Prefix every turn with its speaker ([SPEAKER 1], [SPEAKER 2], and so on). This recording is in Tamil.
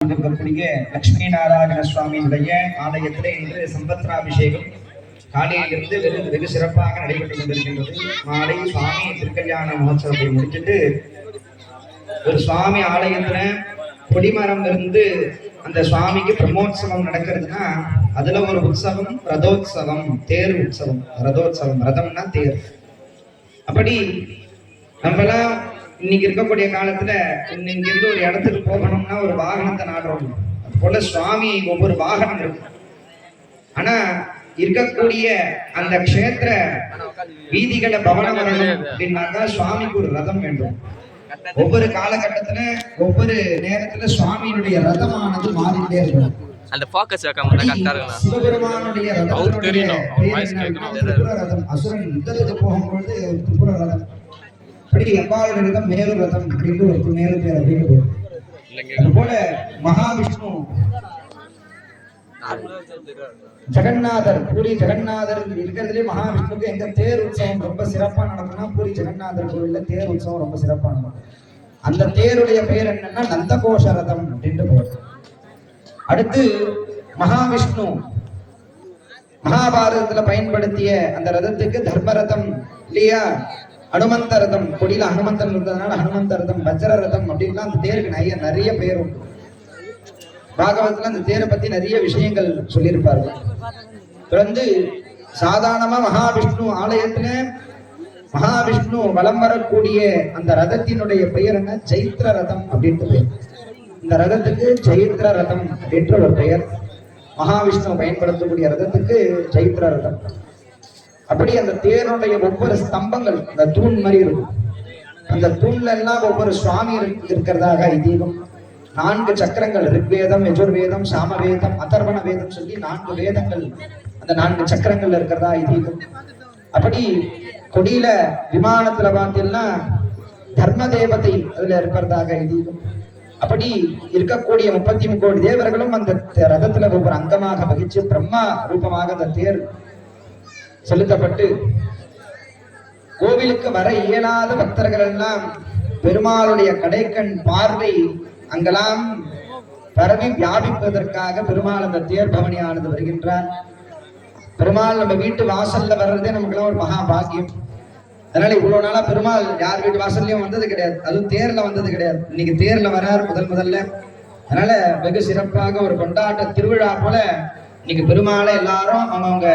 [SPEAKER 1] இருக்கக்கூடிய லட்சுமி நாராயண சுவாமியினுடைய ஆலயத்திலே இன்று சம்பத்ராபிஷேகம் காலையிலிருந்து வெகு சிறப்பாக நடைபெற்றுக் கொண்டிருக்கின்றது. மாலை சுவாமி திருக்கல்யாண மகோத்சவத்தை முடிச்சுட்டு ஒரு சுவாமி ஆலயத்துல கொடிமரம் இருந்து அந்த சுவாமிக்கு பிரம்மோற்சவம் நடக்கிறதுனா அதுல ஒரு உற்சவம் ரதோத்சவம், தேர் உற்சவம். ரதோத்சவம், ரதம்னா தேர். அப்படி நம்மளாம் இன்னைக்கு இருக்கக்கூடிய காலத்துல இங்கிருந்து ஒரு இடத்துக்கு போகணும்னா ஒரு வாகனத்தை நாடுறோம். அது போல சுவாமி ஒவ்வொரு வாகனம் இருக்கு. ஆனா இருக்கக்கூடிய அந்த க்ஷேத்திர வீதிகளை பவனம் வரணும் அப்படின்னாக்கா சுவாமிக்கு ஒரு ரதம் வேண்டும். ஒவ்வொரு காலகட்டத்துல ஒவ்வொரு நேரத்துல சுவாமியினுடைய ரதமானது மாறிட்டே இருக்கும்.
[SPEAKER 2] அந்த ஃபோக்கஸ் வைக்காம கரெக்ட்டா இருக்கும்.
[SPEAKER 1] சிவபெருமானுடைய ரதம் அசுரன் யுத்தத்துக்கு போகும்போது திரிபுர ரதம், அப்படி எவ்வாறு ரதம் மேரு ரதம் அப்படின்னு ஒரு மேரு பேர் அப்படின்னு. அதுபோல மகாவிஷ்ணு ஜெகநாதர், பூரி ஜெகநாதர் இருக்கிறதுலே மகாவிஷ்ணுக்கு எங்க தேர் உற்சவம் ரொம்ப சிறப்பா நடக்கும்னா பூரி ஜெகநாதர் கோவில்ல தேர் உற்சவம் ரொம்ப சிறப்பா நடக்கும். அந்த தேருடைய பெயர் என்னன்னா நந்தகோஷ ரதம் அப்படின்ட்டு போகும். அடுத்து மகாவிஷ்ணு மகாபாரதத்துல பயன்படுத்திய அந்த ரதத்துக்கு தர்மரதம் இல்லையா, ஹனுமந்த ரதம், கொடியில ஹனுமந்தன் இருந்ததுனால ஹனுமந்த ரதம், வஜ்ர ரதம் அப்படின்லாம் அந்த தேருக்கு நிறைய பெயர் உண்டு. பாகவத்துல அந்த தேரை பத்தி நிறைய விஷயங்கள் சொல்லியிருப்பார்கள். தொடர்ந்து சாதாரணமா மகாவிஷ்ணு ஆலயத்துல மகாவிஷ்ணு வலம் வரக்கூடிய அந்த ரதத்தினுடைய பெயர் என்ன, சைத்திர ரதம் அப்படின்ற பெயர். இந்த ரதத்துக்கு சைத்திர ரதம் அப்படின்ற ஒரு பெயர். மகாவிஷ்ணு பயன்படுத்தக்கூடிய ரதத்துக்கு சைத்திர ரதம். அப்படி அந்த தேருடைய ஒவ்வொரு ஸ்தம்பங்கள் அந்த தூண் மாதிரி இருக்கும். அந்த தூண்ல எல்லாம் ஒவ்வொரு சுவாமி இருக்கிறதாக ஐதீகம். 4 சக்கரங்கள், ரிக்வேதம், யஜுர்வேதம், சாமவேதம், அதர்வண வேதம் சொல்லி 4 வேதங்கள் அந்த 4 சக்கரங்கள்ல இருக்கிறதா ஐதீகம். அப்படி கொடியில விமானத்துல பார்த்தீங்கன்னா தர்ம தேவதை அதுல இருக்கிறதாக ஐதீகம். அப்படி இருக்கக்கூடிய 33 கோடி தேவர்களும் அந்த ரதத்துல ஒவ்வொரு அங்கமாக வகிச்சு பிரம்மா ரூபமாக அந்த தேர் செலுத்தப்பட்டு கோவிலுக்கு வர இயலாத பக்தர்கள் எல்லாம் பெருமாளுடைய கடைக்கண் பார்வை அங்கெல்லாம் பரவி வியாபிப்பதற்காக பெருமாள் அந்த தேர் பவனியானது வருகின்றார். பெருமாள் நம்ம வீட்டு வாசல்ல வர்றதே நமக்குலாம் ஒரு மகா பாக்கியம். அதனால இவ்வளவு நாளா பெருமாள் யார் வீட்டு வாசல்லையும் வந்தது கிடையாது, அதுவும் தேர்ல வந்தது கிடையாது. இன்னைக்கு தேர்ல வர்றார் முதல்ல. அதனால வெகு சிறப்பாக ஒரு கொண்டாட்ட திருவிழா போல இன்னைக்கு பெருமாளை எல்லாரும் அவங்க